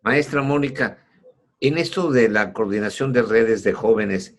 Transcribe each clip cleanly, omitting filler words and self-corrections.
Maestra Mónica, en esto de la coordinación de redes de jóvenes,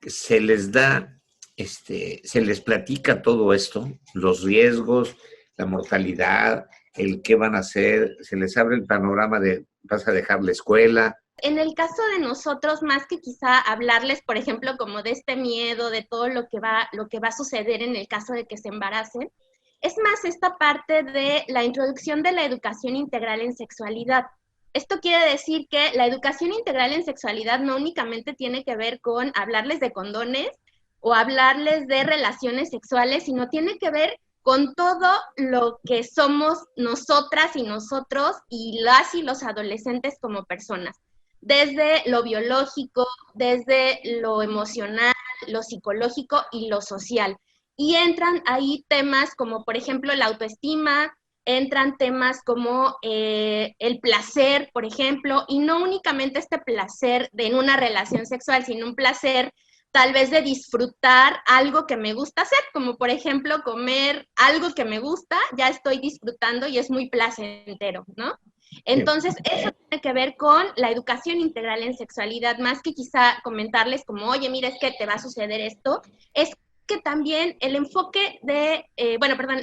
se les da, se les platica todo esto, los riesgos, la mortalidad, el qué van a hacer, se les abre el panorama de vas a dejar la escuela. En el caso de nosotros, más que quizá hablarles, por ejemplo, como de este miedo, de todo lo que va a suceder en el caso de que se embaracen, es más esta parte de la introducción de la educación integral en sexualidad. Esto quiere decir que la educación integral en sexualidad no únicamente tiene que ver con hablarles de condones o hablarles de relaciones sexuales, sino tiene que ver con todo lo que somos nosotras y nosotros y las y los adolescentes como personas, desde lo biológico, desde lo emocional, lo psicológico y lo social. Y entran ahí temas como, por ejemplo, la autoestima, entran temas como el placer, por ejemplo, y no únicamente este placer en una relación sexual, sino un placer tal vez de disfrutar algo que me gusta hacer, como por ejemplo comer algo que me gusta, ya estoy disfrutando y es muy placentero, ¿no? Entonces, eso tiene que ver con la educación integral en sexualidad, más que quizá comentarles como, oye, mira, es que te va a suceder esto, es que también el enfoque de,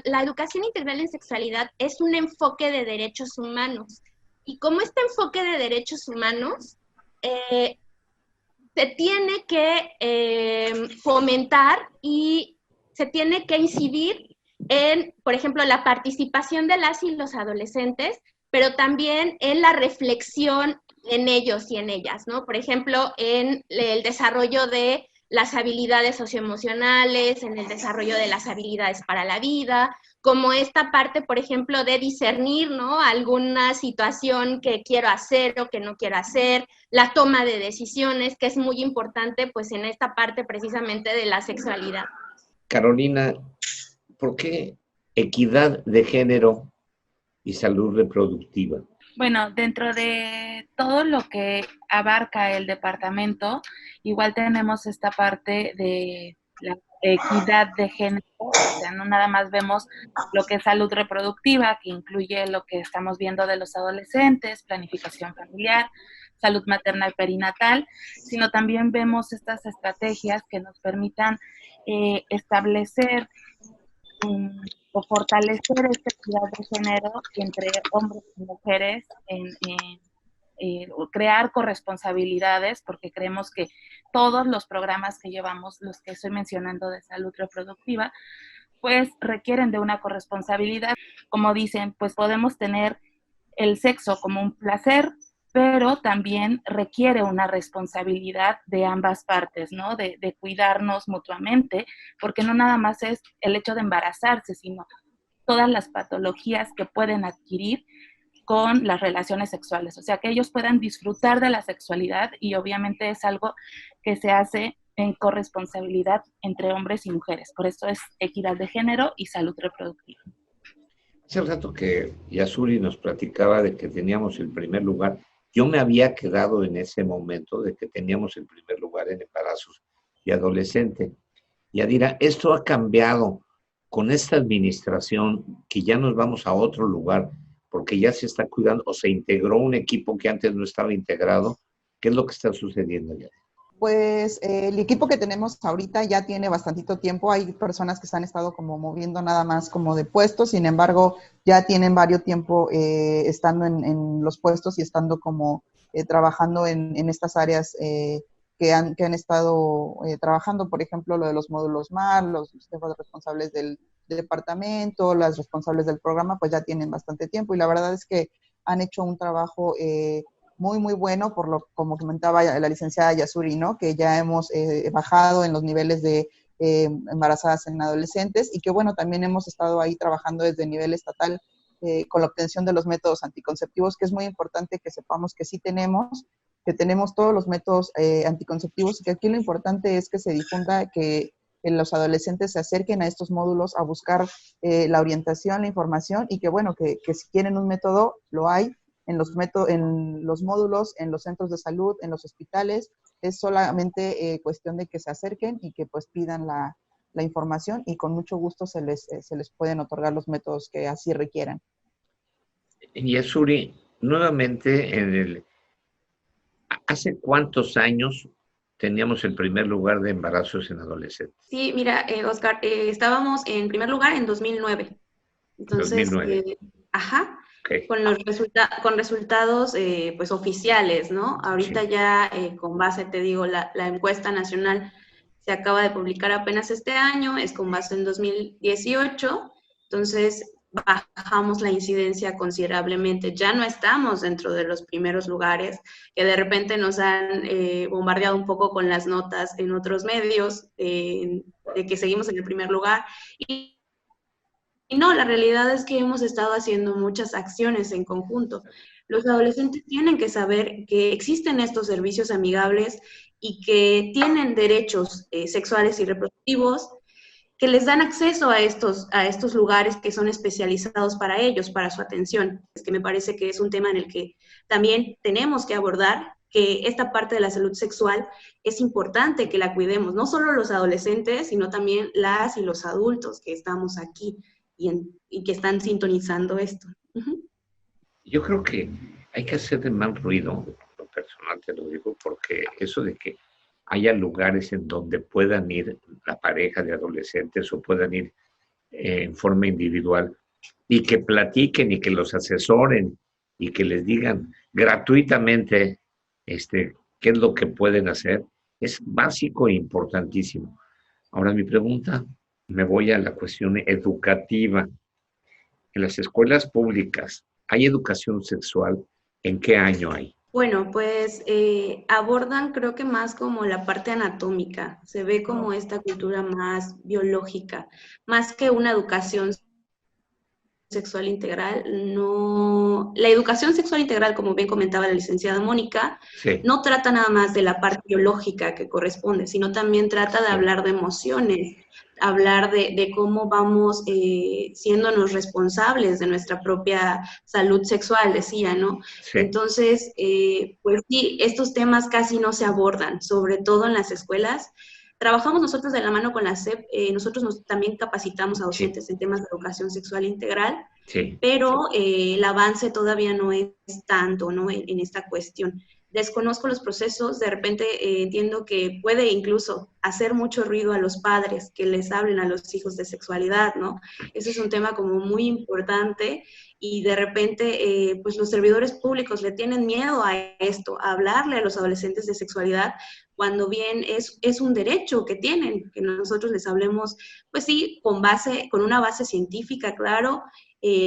la educación integral en sexualidad es un enfoque de derechos humanos. Y como este enfoque de derechos humanos, se tiene que fomentar y se tiene que incidir en, por ejemplo, la participación de las y los adolescentes, pero también en la reflexión en ellos y en ellas, ¿no? Por ejemplo, en el desarrollo de las habilidades socioemocionales, en el desarrollo de las habilidades para la vida, como esta parte, por ejemplo, de discernir, ¿no? Alguna situación que quiero hacer o que no quiero hacer, la toma de decisiones, que es muy importante, pues, en esta parte precisamente de la sexualidad. Carolina, ¿por qué equidad de género y salud reproductiva? Bueno, dentro de todo lo que abarca el departamento, igual tenemos esta parte de la equidad de género, o sea, no nada más vemos lo que es salud reproductiva, que incluye lo que estamos viendo de los adolescentes, planificación familiar, salud materna y perinatal, sino también vemos estas estrategias que nos permitan establecer o fortalecer esta equidad de género entre hombres y mujeres crear corresponsabilidades, porque creemos que todos los programas que llevamos, los que estoy mencionando de salud reproductiva, pues requieren de una corresponsabilidad. Como dicen, pues podemos tener el sexo como un placer, pero también requiere una responsabilidad de ambas partes, ¿no? De cuidarnos mutuamente, porque no nada más es el hecho de embarazarse, sino todas las patologías que pueden adquirir con las relaciones sexuales, o sea, que ellos puedan disfrutar de la sexualidad y obviamente es algo que se hace en corresponsabilidad entre hombres y mujeres. Por eso es equidad de género y salud reproductiva. Hace rato que Yasuri nos platicaba de que teníamos el primer lugar. Yo me había quedado en ese momento de que teníamos el primer lugar en embarazos y adolescente. Yadira, esto ha cambiado con esta administración que ya nos vamos a otro lugar porque ya se está cuidando o se integró un equipo que antes no estaba integrado. ¿Qué es lo que está sucediendo ya? Pues el equipo que tenemos ahorita ya tiene bastantito tiempo. Hay personas que se han estado como moviendo nada más como de puestos, sin embargo, ya tienen varios tiempo estando en los puestos y estando como trabajando en estas áreas que han estado trabajando, por ejemplo, lo de los módulos MAR, los jefes responsables del departamento, las responsables del programa, pues ya tienen bastante tiempo y la verdad es que han hecho un trabajo muy bueno, por lo como comentaba la licenciada Yasuri, ¿no? Que ya hemos bajado en los niveles de embarazadas en adolescentes y que bueno, también hemos estado ahí trabajando desde el nivel estatal con la obtención de los métodos anticonceptivos, que es muy importante que sepamos que sí tenemos, que tenemos todos los métodos anticonceptivos y que aquí lo importante es que se difunda que los adolescentes se acerquen a estos módulos a buscar la orientación, la información y que bueno, que si quieren un método, lo hay en los módulos, en los centros de salud, en los hospitales. Es solamente cuestión de que se acerquen y que pues pidan la información y con mucho gusto se les pueden otorgar los métodos que así requieran. Yasuri, nuevamente, ¿hace cuántos años teníamos el primer lugar de embarazos en adolescentes? Sí, mira, Oscar, estábamos en primer lugar en 2009. Entonces, 2009. Ajá, Okay. con resultados pues oficiales, ¿no? Ahorita Sí. ya con base, te digo, la encuesta nacional se acaba de publicar apenas este año, es con base en 2018, entonces bajamos la incidencia considerablemente, ya no estamos dentro de los primeros lugares, que de repente nos han bombardeado un poco con las notas en otros medios, de que seguimos en el primer lugar, y no, la realidad es que hemos estado haciendo muchas acciones en conjunto. Los adolescentes tienen que saber que existen estos servicios amigables y que tienen derechos sexuales y reproductivos, que les dan acceso a estos lugares que son especializados para ellos, para su atención. Es que me parece que es un tema en el que también tenemos que abordar, que esta parte de la salud sexual es importante que la cuidemos, no solo los adolescentes, sino también las y los adultos que estamos aquí y que están sintonizando esto. Uh-huh. Yo creo que hay que hacer de más ruido, lo personal te lo digo, porque eso de que haya lugares en donde puedan ir la pareja de adolescentes o puedan ir en forma individual y que platiquen y que los asesoren y que les digan gratuitamente qué es lo que pueden hacer, es básico e importantísimo. Ahora mi pregunta, me voy a la cuestión educativa. En las escuelas públicas, ¿hay educación sexual? ¿En qué año hay? Bueno, pues abordan creo que más como la parte anatómica, se ve como esta cultura más biológica, más que una educación sexual integral. No, la educación sexual integral, como bien comentaba la licenciada Mónica, sí, no trata nada más de la parte biológica que corresponde, sino también trata de hablar de emociones, hablar de cómo vamos siéndonos responsables de nuestra propia salud sexual, decía, ¿no? Sí. Entonces, pues sí, estos temas casi no se abordan, sobre todo en las escuelas. Trabajamos nosotros de la mano con la SEP, nosotros también capacitamos a docentes sí, en temas de educación sexual integral, sí, pero el avance todavía no es tanto, ¿no? En esta cuestión. Desconozco los procesos, de repente entiendo que puede incluso hacer mucho ruido a los padres que les hablen a los hijos de sexualidad, ¿no? Ese es un tema como muy importante y de repente pues los servidores públicos le tienen miedo a esto, a hablarle a los adolescentes de sexualidad, cuando bien es un derecho que tienen, que nosotros les hablemos, pues sí, con una base científica, claro,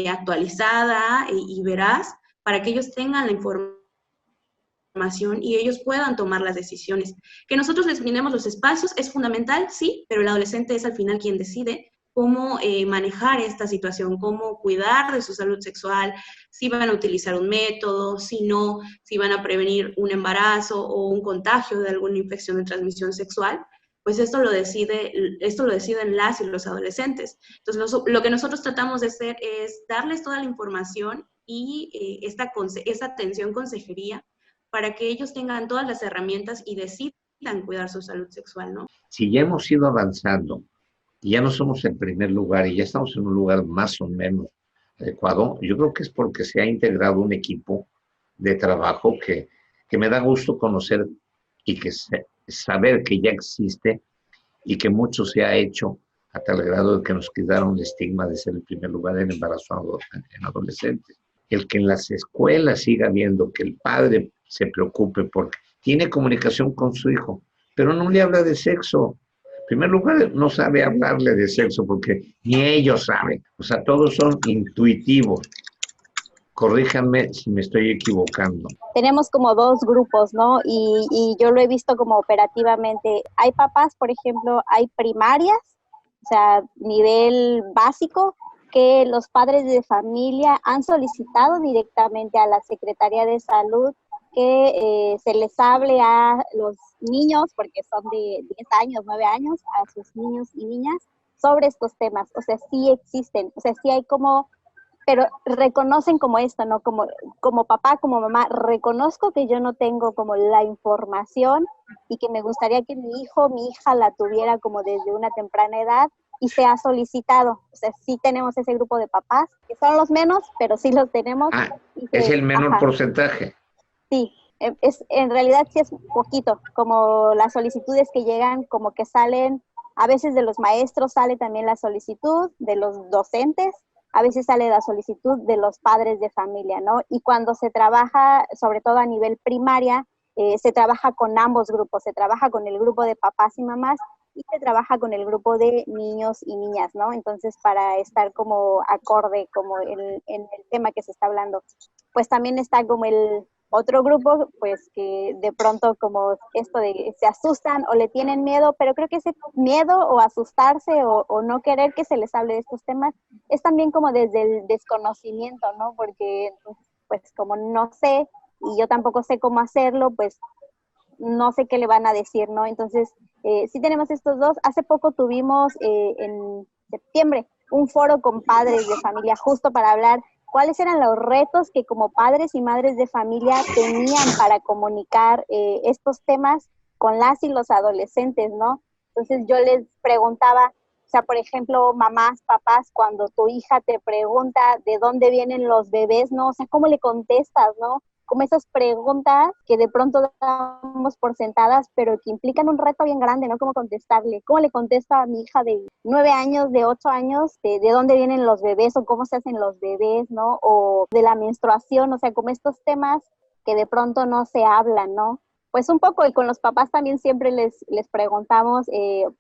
actualizada y veraz, para que ellos tengan la información y ellos puedan tomar las decisiones. Que nosotros les brindemos los espacios es fundamental, sí, pero el adolescente es al final quien decide cómo manejar esta situación, cómo cuidar de su salud sexual, si van a utilizar un método, si no, si van a prevenir un embarazo o un contagio de alguna infección de transmisión sexual, pues esto lo deciden las y los adolescentes. Entonces, lo que nosotros tratamos de hacer es darles toda la información y esta atención consejería para que ellos tengan todas las herramientas y decidan cuidar su salud sexual, ¿no? Si ya hemos ido avanzando, y ya no somos el primer lugar y ya estamos en un lugar más o menos adecuado, yo creo que es porque se ha integrado un equipo de trabajo que me da gusto conocer y que saber que ya existe y que mucho se ha hecho a tal grado de que nos quitaron el estigma de ser el primer lugar en embarazo en adolescentes. El que en las escuelas siga viendo que el padre se preocupe porque tiene comunicación con su hijo, pero no le habla de sexo. En primer lugar, no sabe hablarle de sexo porque ni ellos saben. O sea, todos son intuitivos. Corríjanme si me estoy equivocando. Tenemos como dos grupos, ¿no? Y yo lo he visto como operativamente. Hay papás, por ejemplo, hay primarias, o sea, nivel básico, que los padres de familia han solicitado directamente a la Secretaría de Salud que se les hable a los niños, porque son de 10 años, 9 años, a sus niños y niñas, sobre estos temas. O sea, sí existen, o sea, sí hay como, pero reconocen como esto, ¿no? Como papá, como mamá, reconozco que yo no tengo como la información y que me gustaría que mi hijo, mi hija la tuviera como desde una temprana edad, y se ha solicitado. O sea, sí tenemos ese grupo de papás, que son los menos, pero sí los tenemos. Es el menor porcentaje. Sí, en realidad sí es poquito, como las solicitudes que llegan, como que salen, a veces de los maestros sale también la solicitud, de los docentes, a veces sale la solicitud de los padres de familia, ¿no? Y cuando se trabaja, sobre todo a nivel primaria, se trabaja con ambos grupos, se trabaja con el grupo de papás y mamás y se trabaja con el grupo de niños y niñas, ¿no? Entonces, para estar como acorde como en el tema que se está hablando. Pues también está como el otro grupo, pues que de pronto como esto de se asustan o le tienen miedo, pero creo que ese miedo o asustarse o no querer que se les hable de estos temas es también como desde el desconocimiento, ¿no? Porque pues como no sé y yo tampoco sé cómo hacerlo, pues no sé qué le van a decir, ¿no? Entonces, sí tenemos estos dos. Hace poco tuvimos en septiembre un foro con padres de familia justo para hablar cuáles eran los retos que como padres y madres de familia tenían para comunicar estos temas con las y los adolescentes, ¿no? Entonces yo les preguntaba, o sea, por ejemplo, mamás, papás, cuando tu hija te pregunta de dónde vienen los bebés, ¿no? O sea, ¿cómo le contestas, no? Como esas preguntas que de pronto damos por sentadas, pero que implican un reto bien grande, ¿no? ¿Cómo contestarle? ¿Cómo le contesto a mi hija de 9 años, de 8 años, de dónde vienen los bebés o cómo se hacen los bebés, ¿no? O de la menstruación, o sea, como estos temas que de pronto no se hablan, ¿no? Pues un poco, y con los papás también siempre les preguntamos,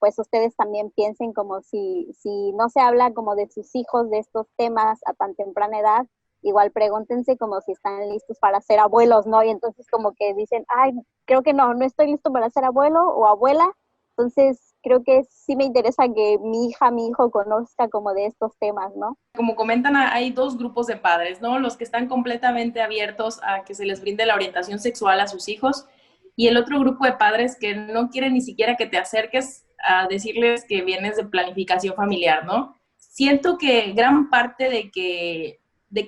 pues ustedes también piensen como si no se habla como de sus hijos, de estos temas a tan temprana edad, igual pregúntense como si están listos para ser abuelos, ¿no? Y entonces como que dicen, ay, creo que no estoy listo para ser abuelo o abuela. Entonces creo que sí me interesa que mi hija, mi hijo conozca como de estos temas, ¿no? Como comentan, hay dos grupos de padres, ¿no? Los que están completamente abiertos a que se les brinde la orientación sexual a sus hijos y el otro grupo de padres que no quieren ni siquiera que te acerques a decirles que vienes de planificación familiar, ¿no? Siento que gran parte de que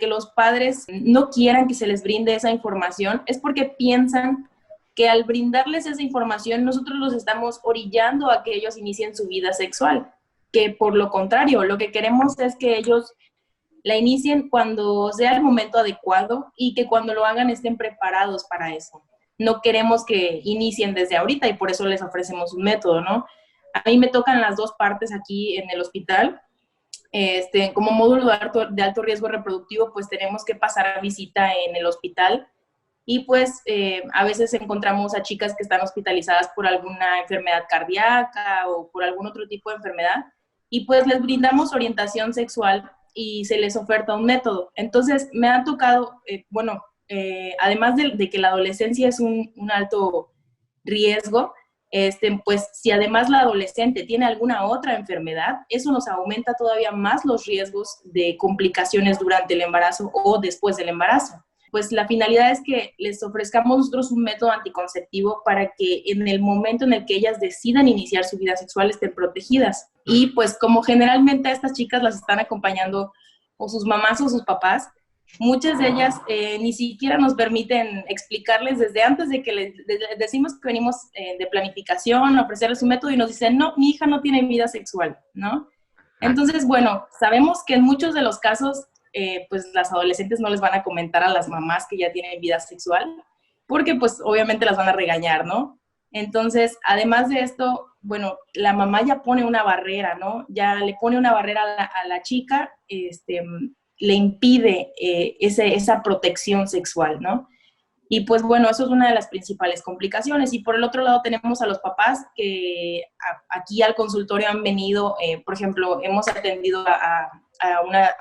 los padres no quieran que se les brinde esa información es porque piensan que al brindarles esa información nosotros los estamos orillando a que ellos inicien su vida sexual, que por lo contrario, lo que queremos es que ellos la inicien cuando sea el momento adecuado y que cuando lo hagan estén preparados para eso. No queremos que inicien desde ahorita y por eso les ofrecemos un método, ¿no? A mí me tocan las dos partes aquí en el hospital. Como módulo de alto riesgo reproductivo, pues tenemos que pasar a visita en el hospital y pues a veces encontramos a chicas que están hospitalizadas por alguna enfermedad cardíaca o por algún otro tipo de enfermedad y pues les brindamos orientación sexual y se les oferta un método. Entonces me han tocado, además de que la adolescencia es un alto riesgo, pues si además la adolescente tiene alguna otra enfermedad, eso nos aumenta todavía más los riesgos de complicaciones durante el embarazo o después del embarazo. Pues la finalidad es que les ofrezcamos nosotros un método anticonceptivo para que en el momento en el que ellas decidan iniciar su vida sexual estén protegidas. Y pues como generalmente a estas chicas las están acompañando o sus mamás o sus papás, muchas de ellas ni siquiera nos permiten explicarles desde antes de que les decimos que venimos de planificación, ofrecerles un método y nos dicen, no, mi hija no tiene vida sexual, ¿no? Entonces, bueno, sabemos que en muchos de los casos, pues las adolescentes no les van a comentar a las mamás que ya tienen vida sexual, porque pues obviamente las van a regañar, ¿no? Entonces, además de esto, bueno, la mamá ya pone una barrera, ¿no? Ya le pone una barrera a la chica, le impide esa protección sexual, ¿no? Y pues bueno, eso es una de las principales complicaciones. Y por el otro lado tenemos a los papás que aquí al consultorio han venido, por ejemplo, hemos atendido a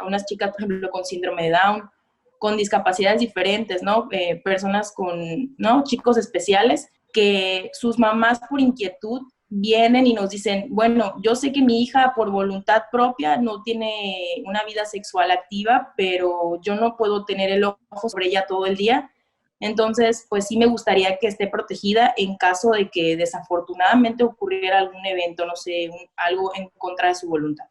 unas chicas, por ejemplo, con síndrome de Down, con discapacidades diferentes, ¿no? Personas con, ¿no? Chicos especiales, que sus mamás por inquietud vienen y nos dicen, bueno, yo sé que mi hija por voluntad propia no tiene una vida sexual activa, pero yo no puedo tener el ojo sobre ella todo el día. Entonces, pues sí me gustaría que esté protegida en caso de que desafortunadamente ocurriera algún evento, no sé, algo en contra de su voluntad.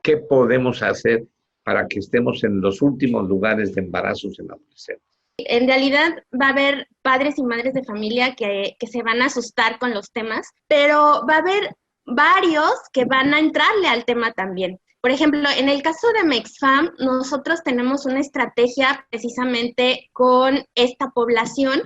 ¿Qué podemos hacer para que estemos en los últimos lugares de embarazos en adolescentes? En realidad va a haber padres y madres de familia que se van a asustar con los temas, pero va a haber varios que van a entrarle al tema también. Por ejemplo, en el caso de MexFam, nosotros tenemos una estrategia precisamente con esta población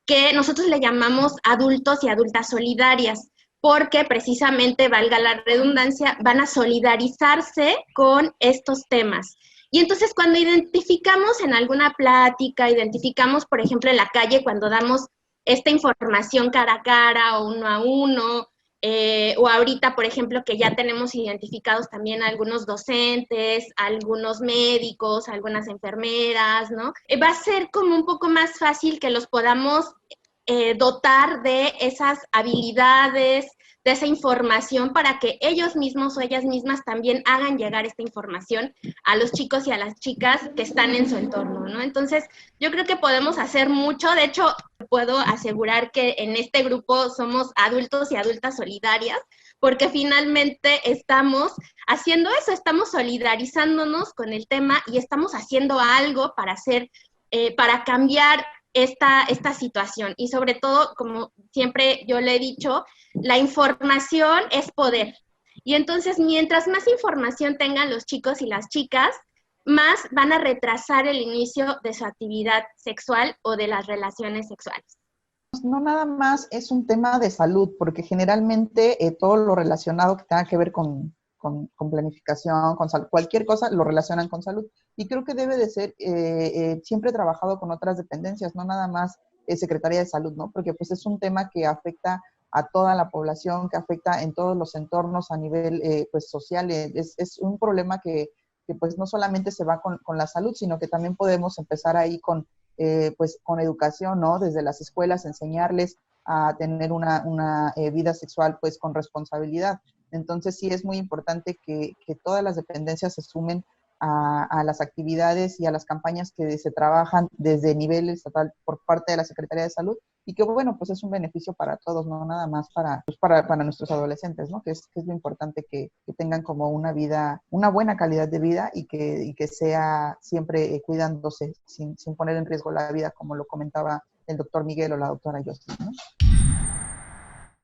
que nosotros le llamamos adultos y adultas solidarias, porque precisamente, valga la redundancia, van a solidarizarse con estos temas. Y entonces cuando identificamos en alguna plática, identificamos, por ejemplo, en la calle, cuando damos esta información cara a cara o uno a uno, o ahorita, por ejemplo, que ya tenemos identificados también algunos docentes, algunos médicos, algunas enfermeras, ¿no? Va a ser como un poco más fácil que los podamos dotar de esas habilidades, de esa información para que ellos mismos o ellas mismas también hagan llegar esta información a los chicos y a las chicas que están en su entorno, ¿no? Entonces, yo creo que podemos hacer mucho. De hecho, puedo asegurar que en este grupo somos adultos y adultas solidarias, porque finalmente estamos haciendo eso, estamos solidarizándonos con el tema y estamos haciendo algo para hacer, para cambiar esta situación. Y sobre todo, como siempre yo le he dicho, la información es poder. Y entonces, mientras más información tengan los chicos y las chicas, más van a retrasar el inicio de su actividad sexual o de las relaciones sexuales. No nada más es un tema de salud, porque generalmente todo lo relacionado que tenga que ver con planificación, con salud, cualquier cosa lo relacionan con salud. Y creo que debe de ser siempre trabajado con otras dependencias, no nada más Secretaría de Salud, ¿no? Porque pues es un tema que afecta a toda la población, que afecta en todos los entornos a nivel pues social. Es un problema que pues no solamente se va con la salud, sino que también podemos empezar ahí pues con educación, ¿no? Desde las escuelas, enseñarles a tener una vida sexual pues con responsabilidad. Entonces sí es muy importante que todas las dependencias se sumen a las actividades y a las campañas que se trabajan desde nivel estatal por parte de la Secretaría de Salud, y que bueno, pues es un beneficio para todos, no nada más para nuestros adolescentes, ¿no? Que es lo importante que tengan como una vida, una buena calidad de vida y que sea siempre cuidándose sin poner en riesgo la vida, como lo comentaba el doctor Miguel o la doctora Yossi, ¿no?